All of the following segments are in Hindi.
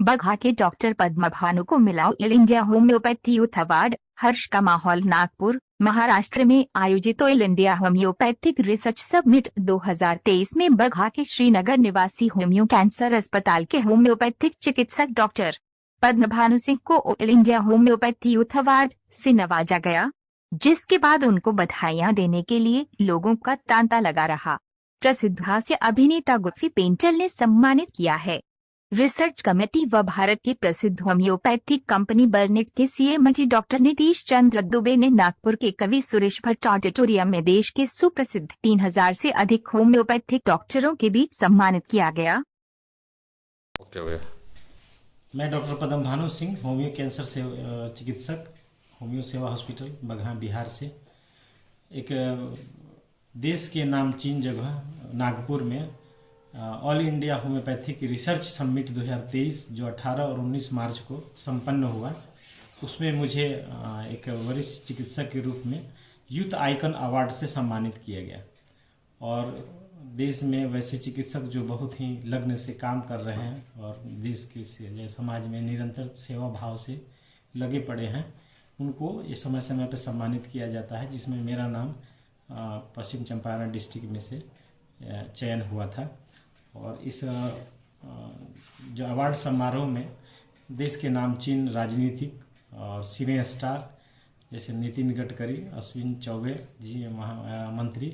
बगहा के डॉक्टर पद्मा भानु को मिला all India homoeopathy youth award. हर्ष का माहौल। नागपुर, महाराष्ट्र में आयोजित all India homoeopathic research summit 2023 में बगहा के श्रीनगर निवासी होम्यो कैंसर अस्पताल के होम्योपैथिक चिकित्सक डॉक्टर पद्मा भानु सिंह को all India homoeopathy youth award से नवाजा गया, जिसके बाद उनको बधाइयां देने के लिए लोगों का तांता लगा रहा। प्रसिद्ध हास्य अभिनेता गुर्फी पेंटल ने सम्मानित किया है। रिसर्च कमेटी व भारत की प्रसिद्ध होम्योपैथिक कंपनी बर्नेट के सीएमडी डॉक्टर नीतीश चंद्र दुबे ने नागपुर के कवि सुरेश भट्ट ऑडिटोरियम में देश के सुप्रसिद्ध 3000 से अधिक होम्योपैथिक डॉक्टरों के बीच सम्मानित किया गया। मैं doctor Padma Bhanu Singh, homeo cancer से चिकित्सक, होम्यो सेवा हॉस्पिटल बगहा बिहार से। एक देश के नामचीन जगह नागपुर में all India homoeopathic research summit 2023 जो 18 और 19 मार्च को संपन्न हुआ, उसमें मुझे एक वरिष्ठ चिकित्सक के रूप में यूथ आइकन अवार्ड से सम्मानित किया गया। और देश में वैसे चिकित्सक जो बहुत ही लग्न से काम कर रहे हैं और देश के समाज में निरंतर सेवा भाव से लगे पड़े हैं, उनको ये समय समय पर सम्मानित किया जाता है, जिसमें मेरा नाम पश्चिम चंपारण डिस्ट्रिक्ट में से चयन हुआ था। और इस जो अवार्ड समारोह में देश के नामचीन राजनीतिक और सिने स्टार जैसे नितिन गडकरी, अश्विन चौबे जी मंत्री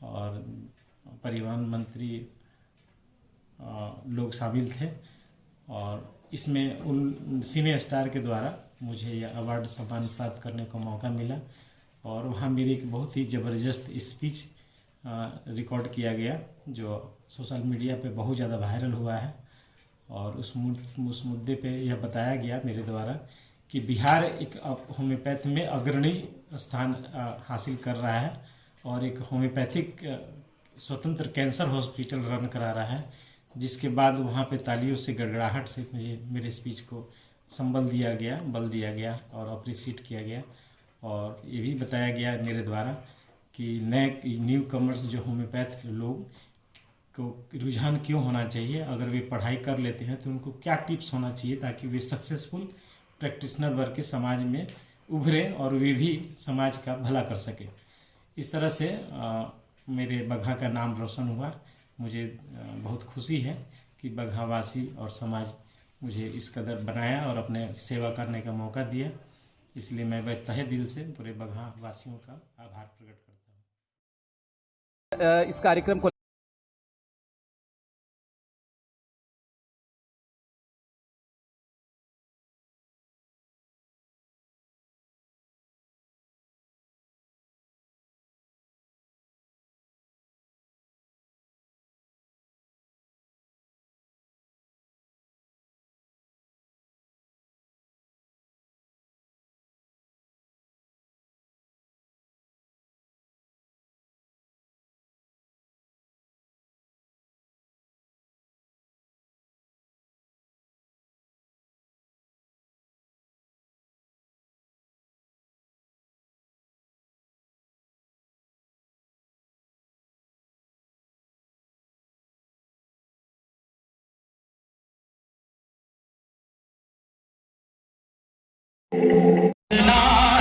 और परिवहन मंत्री लोग शामिल थे। और इसमें उन सिने स्टार के द्वारा मुझे यह अवार्ड सम्मान प्राप्त करने का मौका मिला। और वहाँ मेरी एक बहुत ही ज़बरदस्त स्पीच रिकॉर्ड किया गया, जो सोशल मीडिया पे बहुत ज़्यादा वायरल हुआ है। और उस मुद्दे पे यह बताया गया मेरे द्वारा कि बिहार एक होम्योपैथ में अग्रणी स्थान हासिल कर रहा है और एक होम्योपैथिक स्वतंत्र कैंसर हॉस्पिटल रन करा रहा है, जिसके बाद वहाँ पे तालियों से गड़गड़ाहट से मुझे मेरे स्पीच को बल दिया गया और अप्रिशिएट किया गया। और ये भी बताया गया मेरे द्वारा कि नए न्यू कमर्स जो होम्योपैथ लोग को रुझान क्यों होना चाहिए, अगर वे पढ़ाई कर लेते हैं तो उनको क्या टिप्स होना चाहिए ताकि वे सक्सेसफुल प्रैक्टिशनर वर्ग के समाज में उभरें और वे भी समाज का भला कर सके। इस तरह से मेरे बगहा का नाम रोशन हुआ। मुझे बहुत खुशी है कि बगहावासी और समाज मुझे इस कदर बनाया और अपने सेवा करने का मौका दिया। इसलिए मैं तहे दिल से पूरे बगहा वासियों का आभार प्रकट करता हूँ। इस कार्यक्रम को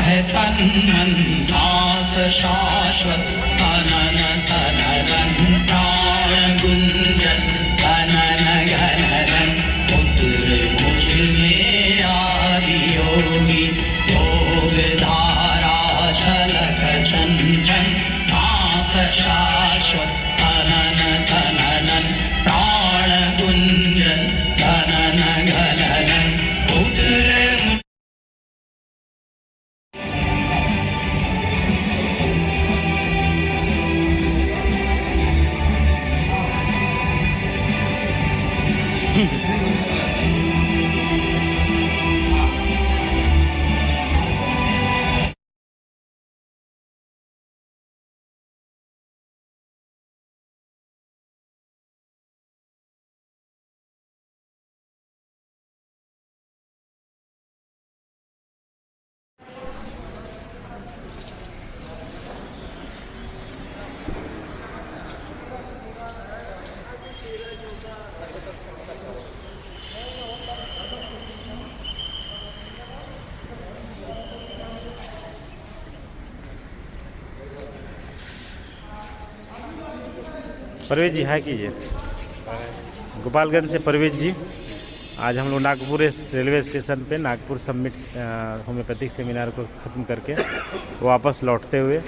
है तन मन सांस शाश्वत सनन सनन प्राण गुंजन घनन घनन उतर मुझ में आदि योगी योग धारा छलक चंचन सांस शाश्वत सनन सनन प्राण गुंजन घनन घनन उतर परवेज जी हाय कीजिए। गोपालगंज से परवेज जी। आज हम लोग नागपुर रेलवे स्टेशन पे नागपुर समिट होम्योपैथिक सेमिनार को ख़त्म करके वापस लौटते हुए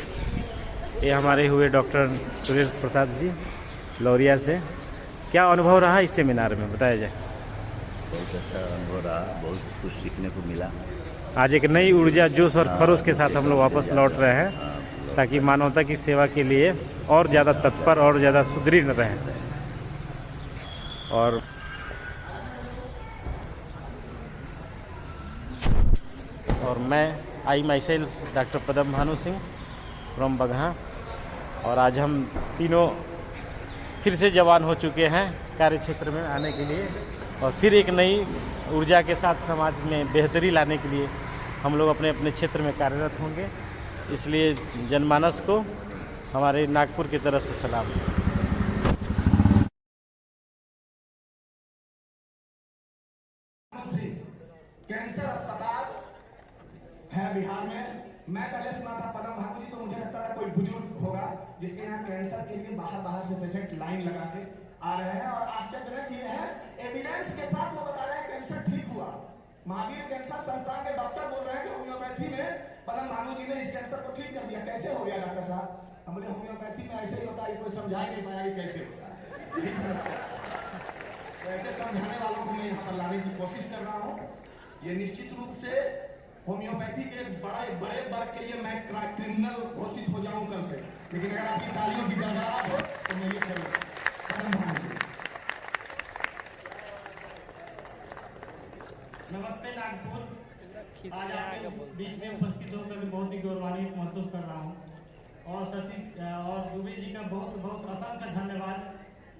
ये हमारे हुए डॉक्टर सुरेश प्रसाद जी लौरिया से। क्या अनुभव रहा इस सेमिनार में, बताया जाए। बहुत अच्छा अनुभव रहा, बहुत कुछ सीखने को मिला। आज एक नई ऊर्जा, जोश और खरोश के साथ हम लोग वापस लौट रहे हैं ताकि मानवता की सेवा के लिए और ज़्यादा तत्पर और ज़्यादा सुदृढ़ रहें। और मैं myself doctor Padam Bhanu Singh from Bagaha. और आज हम तीनों फिर से जवान हो चुके हैं कार्य क्षेत्र में आने के लिए और फिर एक नई ऊर्जा के साथ समाज में बेहतरी लाने के लिए हम लोग अपने अपने क्षेत्र में कार्यरत होंगे। इसलिए जनमानस को हमारे नागपुर की तरफ से सलाम। कैंसर अस्पताल है बिहार में। मैं पहले सुना था पदम भानु जी, तो मुझे लगता था कोई बुजुर्ग होगा जिसके यहाँ कैंसर के लिए बाहर से पेशेंट लाइन लगा के आ रहे हैं। और आश्चर्यजनक ये है, एविडेंस के साथ वो बता रहे हैं कैंसर ठीक हुआ। महावीर कैंसर संस्थान के डॉक्टर बोल रहे हैं कि होम्योपैथी में पदम भानु जी ने इस कैंसर को ठीक कर दिया। कैसे हो गया डॉक्टर साहब? हमने होम्योपैथी में ऐसे ही होता है, कोई समझा ही नहीं पाया ये कैसे होता है। तो ऐसे समझाने वालों को मैं यहाँ पर लाने की कोशिश कर रहा हूँ। ये निश्चित रूप से होम्योपैथी के बड़े वर्ग के लिए मैं क्रिमिनल घोषित हो जाऊं कल से, लेकिन अगर आपकी तालियों की गड़गड़ाहट हो तो मैं ये करूंगा। नमस्ते नागपुर। आज आपके बीच में उपस्थित होकर बहुत ही गौरवान्वित महसूस कर रहा हूँ और शशि और दुबे जी का बहुत बहुत असंख्य धन्यवाद,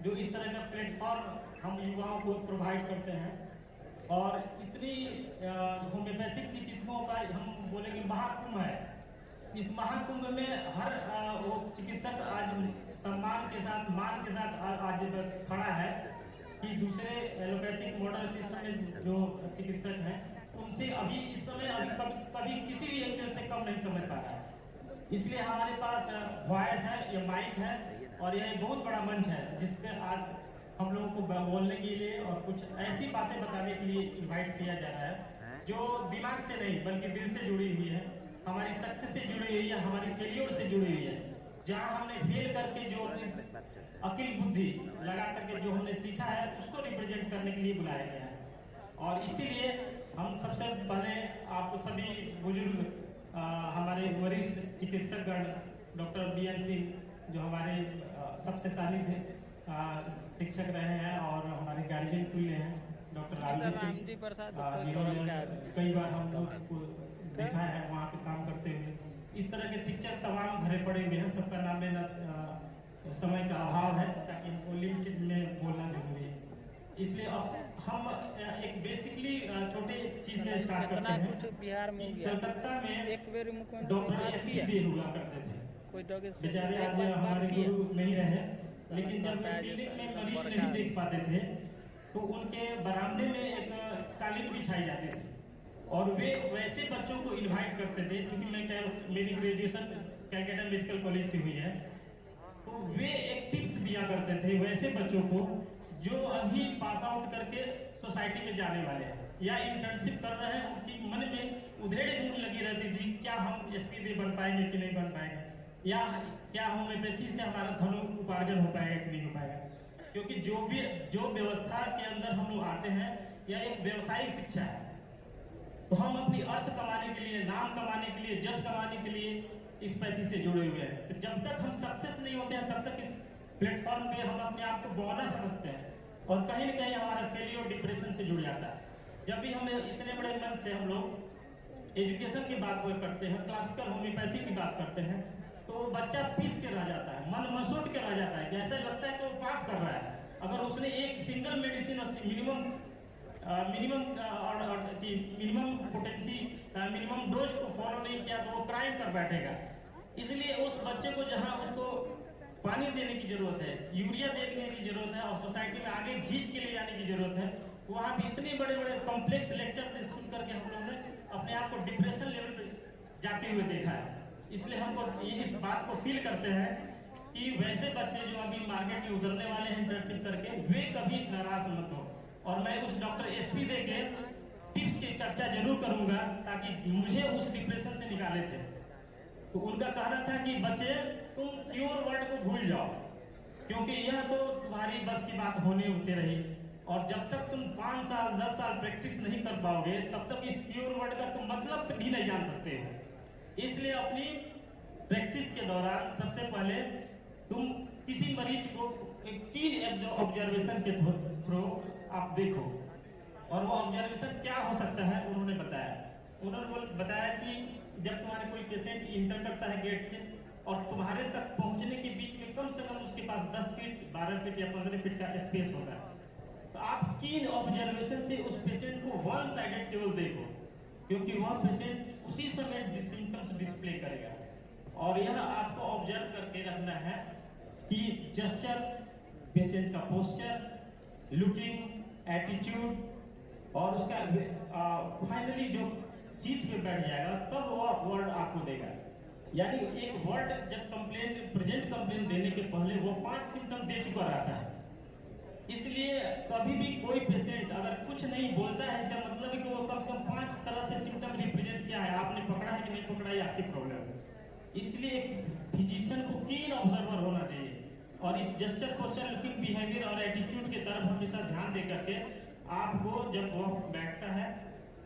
जो इस तरह का प्लेटफॉर्म हम युवाओं को प्रोवाइड करते हैं। और इतनी होम्योपैथिक चिकित्सकों का हम बोलेंगे महाकुंभ है। इस महाकुंभ में हर वो चिकित्सक आज सम्मान के साथ, मान के साथ आज खड़ा है कि दूसरे एलोपैथिक मॉडर्न सिस्टम में जो चिकित्सक हैं उनसे अभी इस समय कभी किसी भी एंगल से कम नहीं समझ पा रहा है। इसलिए हमारे पास वॉइस है, ये माइक है और यह बहुत बड़ा मंच है जिसपे आज हम लोगों को बोलने के लिए और कुछ ऐसी बातें बताने के लिए इनवाइट किया जा रहा है जो दिमाग से नहीं बल्कि दिल से जुड़ी हुई है, हमारी सक्सेस से जुड़ी हुई है, हमारी फेलियर से जुड़ी हुई है। जहां हमने फेल करके जो अपनी अकिल बुद्धि लगा करके जो हमने सीखा है उसको रिप्रेजेंट करने के लिए बुलाया गया है। और इसीलिए हम सबसे पहले आपको सभी बुजुर्ग हमारे वरिष्ठ चिकित्सकगण डॉक्टर BN सिंह जो हमारे सबसे सानिध्य शिक्षक रहे हैं और हमारे गार्जियन तुल्य हैं, डॉक्टर रामजी सिंह जिन्होंने कई बार हम लोग को देखा है वहाँ पे काम करते हुए। इस तरह के टीचर तमाम भरे पड़े हुए हैं, सबका नाम लेना समय का अभाव है ताकि हमको लिमिटेड में बोलना जरूरी है। इसलिए अब हम एक बेसिकली छोटे चीज से स्टार्ट करते हैं। कलकत्ता में डॉक्टर SC दे हुआ करते थे, बेचारे आज हमारे गुरु नहीं रहे, लेकिन जब क्लिनिक में मरीज नहीं देख पाते थे तो उनके बरामदे में एक कालीन बिछाई जाती थी और वे वैसे बच्चों को इनवाइट करते थे। चूंकि मेरी ग्रेजुएशन कैलकाटा मेडिकल कॉलेज से हुई है, तो वे एक टिप्स दिया करते थे वैसे बच्चों को जो अभी पास आउट करके सोसाइटी में जाने वाले हैं या इंटर्नशिप कर रहे हैं। उनकी मन में उधेड़-बुन लगी रहती थी, क्या हम SP दे बन पाएंगे कि नहीं बन पाएंगे, या क्या होम्योपैथी से हमारा धन उपार्जन हो पाएगा कि नहीं हो पाएगा। क्योंकि जो व्यवस्था के अंदर हम लोग आते हैं यह एक व्यवसायिक शिक्षा है, तो हम अपनी अर्थ कमाने के लिए, नाम कमाने के लिए, जस कमाने के लिए इस पैथी से जुड़े हुए हैं। तो जब तक हम सक्सेस नहीं होते हैं तब तक इस प्लेटफॉर्म पे हम अपने आप को बौना समझते हैं और कहीं न कहीं हमारा फेलियर डिप्रेशन से जुड़ जाता है। जब भी हम इतने बड़े मन से हम लोग एजुकेशन की बात करते हैं, क्लासिकल होम्योपैथी की बात करते हैं, तो बच्चा पीस के रह जाता है, मन मसोट के रह जाता है। ऐसा लगता है कि वो पाप कर रहा है। अगर उसने एक सिंगल मेडिसिन और मिनिमम पोटेंसी मिनिमम डोज को फॉलो नहीं किया तो वो क्राइम कर बैठेगा। इसलिए उस बच्चे को जहां उसको पानी देने की जरूरत है, यूरिया देने की जरूरत है और सोसाइटी में आगे खींच के ले जाने की जरूरत है, वहां भी इतने बड़े बड़े कॉम्प्लेक्स लेक्चर सुन करके हम लोगों ने अपने आप को डिप्रेशन लेवल पे जाते हुए देखा है। इसलिए हमको इस बात को फील करते हैं कि वैसे बच्चे जो अभी मार्केट में उतरने वाले हैं इंटर्नशिप करके, वे कभी नाराज मत हो। और मैं उस डॉक्टर एसपी दे के टिप्स की चर्चा जरूर करूंगा, ताकि मुझे उस डिप्रेशन से निकाले थे। तो उनका कहना था कि बच्चे तुम प्योर वर्ड को भूल जाओ, क्योंकि यह तो तुम्हारी बस की बात होने से रही, और जब तक तुम 5 साल 10 साल प्रैक्टिस नहीं कर पाओगे तब तक इस प्योर वर्ड का तुम मतलब भी नहीं जान सकते हो। इसलिए अपनी प्रैक्टिस के दौरान सबसे पहले तुम किसी मरीज को एक कीन ऑब्जर्वेशन के थ्रू आप देखो, और वो ऑब्जर्वेशन क्या हो सकता है उन्होंने बताया कि जब तुम्हारे कोई पेशेंट इंटर करता है गेट से और तुम्हारे तक पहुंचने के बीच में कम से कम उसके पास 10 फीट 12 फीट या 15 फीट का स्पेस होता है, तो आप कीन ऑब्जर्वेशन से उस पेशेंट को वन साइडेड केवल देखो, क्योंकि वह पेशेंट उसी समय सिम्टम्स डिस्प्ले करेगा। और यह आपको ऑब्जर्व करके रखना है कि जेस्चर, पेशेंट का पोस्चर, लुकिंग, एटीट्यूड, और उसका फाइनली जो सीट पे बैठ जाएगा तब वह वर्ड आपको देगा। यानी एक वर्ड जब प्रेजेंट कंप्लेंट देने के पहले वो 5 सिम्टम दे चुका रहता है। इसलिए कभी भी कोई पेशेंट अगर कुछ नहीं बोलता है, इसका मतलब है कि वो कम से कम 5 तरह से सिम्टम रिप्रेजेंट किया है, आपने पकड़ा है कि नहीं पकड़ा है आपकी प्रॉब्लम है। इसलिए एक फिजिशियन को कीन ऑब्जर्वर होना चाहिए, और इस जेस्चर, पोस्चर, लुकिंग, बिहेवियर और एटीट्यूड की तरफ हमेशा ध्यान दे करके आपको जब वो बैठता है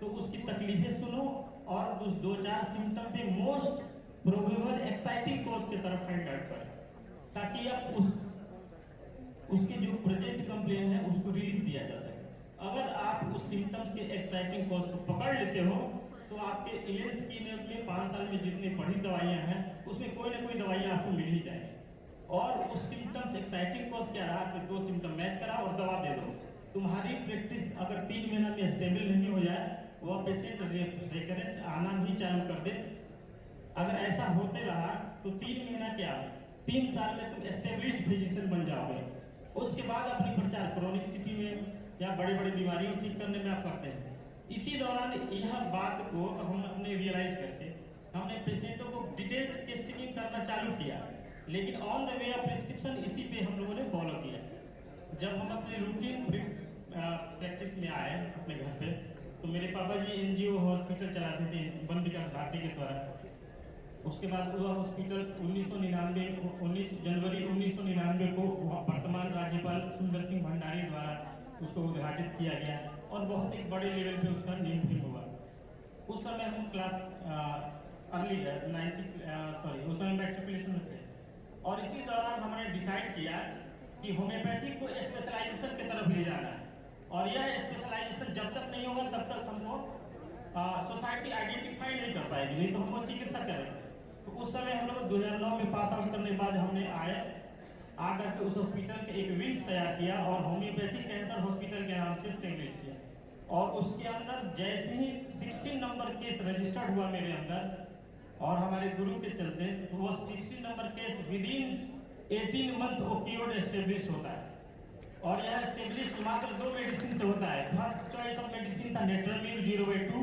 तो उसकी तकलीफें सुनो, और उस 2-4 सिम्टम पे मोस्ट प्रोबेबल एक्साइटिंग कॉज की तरफ हाईलाइट करें, ताकि आप उसके जो प्रेजेंट कंप्लेन है उसको रिलीफ दिया जा सके। अगर आप उस सिम्टम्स के एक्साइटिंग कॉज को पकड़ लेते हो तो आपके इलेंस की में 5 साल में जितनी पढ़ी दवाइयां हैं उसमें कोई ना कोई दवाइयां आपको मिल ही जाएगी, और उस सिम्टम्स एक्साइटिंग कॉज के आधार पर 2 सिम्टम मैच कराओ और दवा दे दो। तुम्हारी प्रैक्टिस अगर 3 महीना में स्टेबल नहीं हो जाए, वह पेशेंट रिकरेंट आना ही चालू कर दे, अगर ऐसा होते रहा तो 3 महीना क्या 3 साल में तुम एस्टेब्लिश्ड फिजिशियन बन जाओगे। उसके बाद अपनी प्रचार क्रोनिक सिटी में या बड़ी बड़ी बीमारियों ठीक करने में आप करते हैं। इसी दौरान यह बात को हमने रियलाइज करके हमने पेशेंटों को डिटेल्स टेस्टिंग करना चालू किया, लेकिन on the way of prescription इसी पे हम लोगों ने फॉलो किया। जब हम अपने रूटीन प्रैक्टिस में आए अपने घर पे, तो मेरे पापा जी एनजीओ हॉस्पिटल चलाते थे वन विकास भारती के द्वारा। उसके बाद वह हॉस्पिटल 19 जनवरी 1999 को वर्तमान राज्यपाल सुंदर सिंह भंडारी द्वारा उसको उद्घाटित किया गया, और बहुत ही बड़े लेवल पे उसका नींव भी हुआ। उस समय हम क्लास उस समय मैट्रिकुलेशन में थे, और इसी दौरान हमने डिसाइड किया कि होम्योपैथी को स्पेशलाइजेशन की तरफ ले जाना है, और यह स्पेशलाइजेशन जब तक नहीं होगा तब तक हमको सोसाइटी आइडेंटिफाई नहीं कर पाएगी, नहीं तो हमको चिकित्सा करेंगे। तो उस समय हम लोग 2009 में पास आउट करने के बाद हमने आकर के उस हॉस्पिटल के एक विंग्स तैयार किया और होम्योपैथी कैंसर हॉस्पिटल के नाम से एस्टेब्लिश किया, और उसके अंदर जैसे ही 16 नंबर केस रजिस्टर्ड हुआ मेरे अंदर और हमारे गुरु के चलते, तो वो 16 नंबर केस विदिन 18 मंथ वो क्योर्ड एस्टेब्लिश होता है। और यह एस्टेब्लिश मात्र 2 मेडिसिन से होता है। फर्स्ट चॉइस ऑफ मेडिसिन था नेट्रोम्यूर 0/2,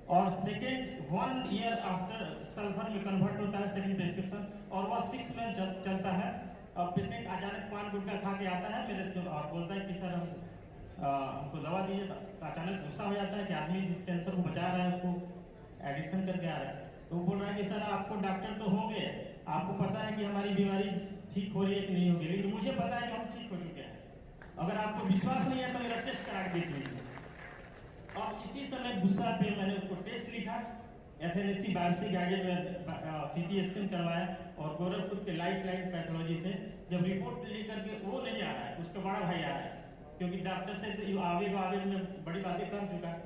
और सेकेंड 1 ईयर आफ्टर सल्फर में कन्वर्ट होता है सेकेंड प्रिस्क्रिप्शन, और वह 6 मंथ चलता है। और पेशेंट अचानक पान गुटखा खा के आता है मेरे से और बोलता है कि सर हमको दवा दीजिए, तो अचानक गुस्सा हो जाता है कि आदमी जिस कैंसर को बचा रहा है उसको एडिक्शन करके आ रहा है। तो वो बोल रहा है कि सर आपको डॉक्टर तो होंगे, आपको पता है कि हमारी बीमारी ठीक हो रही है कि नहीं होगी, लेकिन मुझे पता है कि हम ठीक हो चुके हैं। अगर आपको विश्वास नहीं है तो मेरा टेस्ट करा के देख लीजिए। और इसी समय गुस्सा पे मैंने उसको टेस्ट लिखा, FNSC बायोप्सी गाइडेड में CT स्कैन करवाया, और गोरखपुर के लाइफ लाइन पैथोलॉजी से जब रिपोर्ट लेकर के वो नहीं आ रहा है, उसका बड़ा भाई आ रहा है, क्योंकि डॉक्टर से तो आवेग में बड़ी बातें कर चुका है।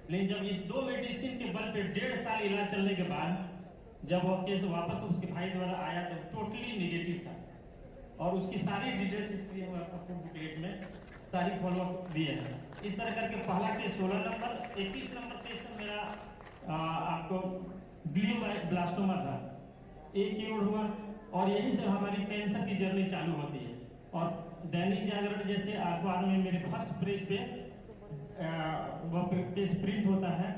लेकिन जब इस 2 मेडिसिन के बल पे 1.5 साल इलाज चलने के बाद जब वो केस वापस उसके भाई द्वारा आया तो टोटली निगेटिव था, और उसकी सारी डिटेल्स हिस्ट्री हम आपको बुकलेट में सारी फॉलोअप दिए हैं। इस तरह करके पहला केस 16 नंबर, 31 नंबर केस मेरा आपको ग्लियोब्लास्टोमा था, 1 क्योर हुआ, और यही से हमारी कैंसर की जर्नी चालू होती है। और दैनिक जागरण जैसे अखबार में मेरे फर्स्ट पेज पे वो केस प्रिंट होता है,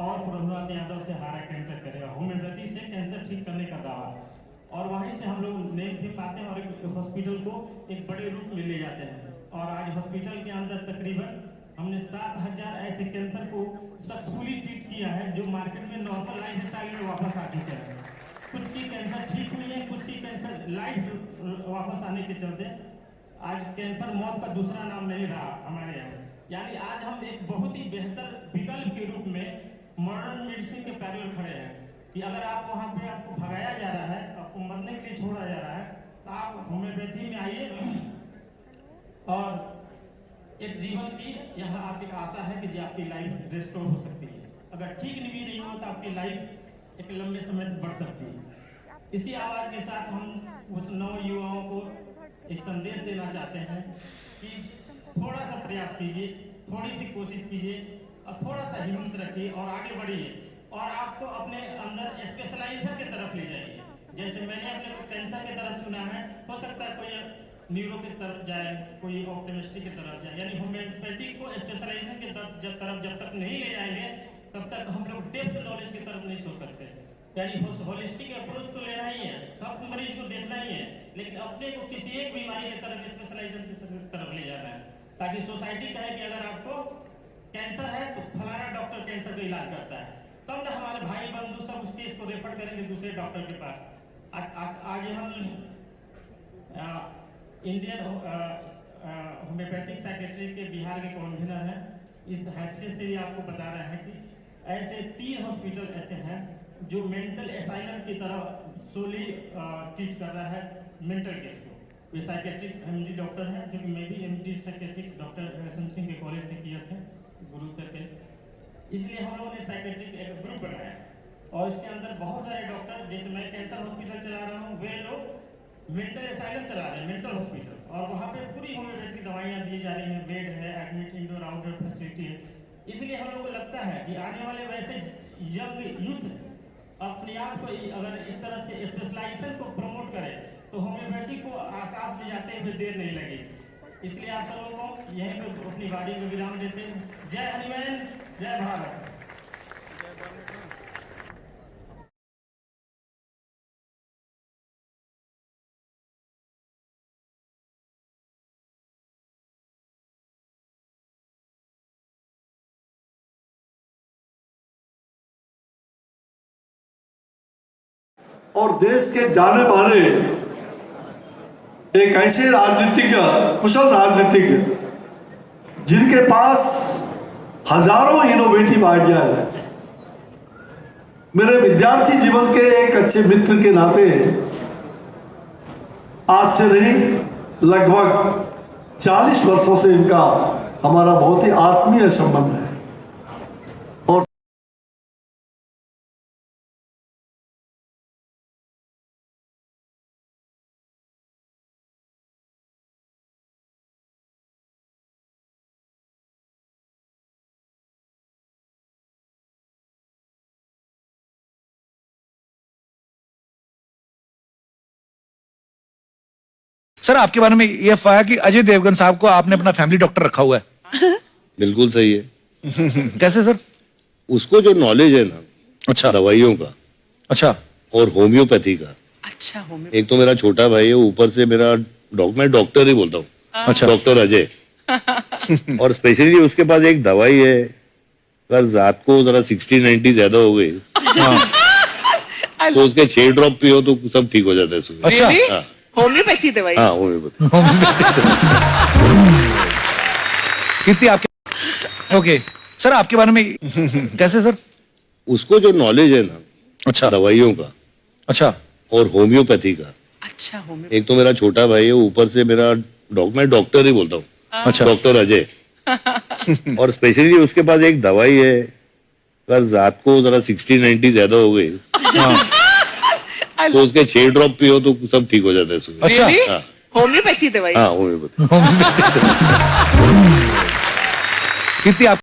और प्रभुनाथ यादव से हारा कैंसर करेगा, होम्योपैथी से कैंसर ठीक करने का दावा। और वहीं से हम लोग नेम फेम पाते हैं और एक हॉस्पिटल को एक बड़े रूप में ले जाते हैं। और आज हॉस्पिटल के अंदर तकरीबन हमने 7000 ऐसे कैंसर को सक्सेसफुली ट्रीट किया है जो मार्केट में नॉर्मल लाइफ स्टाइल में वापस आ चुके हैं। कुछ की कैंसर ठीक हुई है, कुछ की कैंसर लाइफ वापस आने के चलते आज कैंसर मौत का दूसरा नाम नहीं रहा हमारे यहाँ। यानी आज हम एक बहुत ही बेहतर विकल्प के रूप में मॉडर्न मेडिसिन के पैरेलल खड़े हैं कि अगर आप वहाँ पे आपको भगाया जा रहा है, आपको मरने के लिए छोड़ा जा रहा है, तो आप होम्योपैथी में आइए और एक जीवन की यहाँ आपकी आशा है कि जी आपकी लाइफ रिस्टोर हो सकती है। अगर ठीक भी नहीं हो तो आपकी लाइफ एक लंबे समय तक बढ़ सकती है। इसी आवाज के साथ हम उस नौ युवाओं को एक संदेश देना चाहते हैं कि थोड़ा सा प्रयास कीजिए, थोड़ी सी कोशिश कीजिए और थोड़ा सा हिम्मत रखिए और आगे बढ़िए और आपको अपने अंदर स्पेशलाइजेशन की तरफ ले जाइए। जैसे मैंने अपने को कैंसर की तरफ चुना है, हो सकता है कोई न्यूरो की तरफ जाए, कोई ऑप्टोमेट्री की तरफ जाए। यानी होम्योपैथी को स्पेशलाइजेशन की तरफ जब तक नहीं ले जाएंगे तब तक हम लोग डेप्थ नॉलेज की तरफ नहीं सोच सकते। यानी होलिस्टिक अप्रोच तो लेना ही है, सब मरीज को देखना ही है, लेकिन अपने को किसी एक बीमारी की तरफ स्पेशलाइजेशन की तरफ ले जाना है ताकि सोसाइटी कहे कि अगर आपको कैंसर है तो फलाना डॉक्टर कैंसर का इलाज करता है, तब ना हमारे भाई बंधु सब उसके इसको रेफर करेंगे दूसरे डॉक्टर के पास। आज हम इंडियन होम्योपैथिक सेक्रेटरी के बिहार के कन्वीनर हैं। इस हादसे से भी आपको बता रहे हैं कि ऐसे 3 हॉस्पिटल ऐसे हैं जो मेंटल एसाइलम की तरह सोली ट्रीट कर रहा है मेंटल केस को। वे साइकेट्रिक एमडी डॉक्टर हैं, जो कि मैं भी MD psychiatrics doctor SM Singh के कॉलेज से किया था गुरु सर के। इसलिए हम लोगों ने साइकेट्रिक एक ग्रुप बनाया और इसके अंदर बहुत सारे डॉक्टर, जैसे मैं कैंसर हॉस्पिटल चला रहा हूँ, वे लोग मेंटल एसाइलम चला रहे हैं, मेंटल हॉस्पिटल, और वहाँ पे पूरी होम्योपैथिक दवाइयाँ दी जा रही हैं, बेड है, एडमिट इंडोर आउटडोर फैसिलिटी है। इसलिए हम लोग को लगता है कि आने वाले वैसे यंग यूथ अपने आप को अगर इस तरह से स्पेशलाइजेशन को प्रमोट करे तो होम्योपैथी को आकाश में जाते हुए देर नहीं लगी। इसलिए आप सब लोगों को यहीं पर अपनी वाणी को विराम देते हैं। जय हनुमान, जय भारत। और देश के जाने माने एक ऐसे राजनीतिज्ञ, कुशल राजनीतिज्ञ, जिनके पास हजारों इनोवेटिव आइडिया है। मेरे विद्यार्थी जीवन के एक अच्छे मित्र के नाते आज से नहीं लगभग 40 वर्षों से इनका हमारा बहुत ही आत्मीय संबंध है। सर, आपके बारे में ये अफवाह है कि अजय देवगन साहब को आपने अपना फैमिली डॉक्टर रखा हुआ है। बिल्कुल सही है। कैसे सर? उसको जो नॉलेज है ना, अच्छा, दवाइयों का, अच्छा, और होम्योपैथी का, अच्छा, एक तो मेरा छोटा भाई है, ऊपर से मेरा मैं डॉक्टर ही बोलता हूँ, अच्छा, डॉक्टर अजय। और स्पेशली उसके पास एक दवाई है, अगर रात को जरा 60-90 ज्यादा हो गई तो उसके 6 ड्रॉप पियो तो सब ठीक हो जाता है सुबह। अच्छा, हाँ, होम्योपैथी दवाई। हाँ, होम्योपैथी। कितनी आपके, ओके सर, आपके बारे में कैसे सर? उसको जो नॉलेज है ना, अच्छा, दवाइयों का, अच्छा, और होम्योपैथी का, अच्छा, एक तो मेरा छोटा भाई है, ऊपर से मेरा मैं डॉक्टर ही बोलता हूँ, अच्छा, डॉक्टर अजय। और स्पेशली उसके पास एक दवाई है, अगर रात को जरा 60-90 ज्यादा हो गई तो उसके 6 ड्रॉप पियो तो सब ठीक हो जाता है सुबह। अच्छा, हाँ, होम्योपैथी दवाई। हाँ, होम्योपैथी। कितनी आप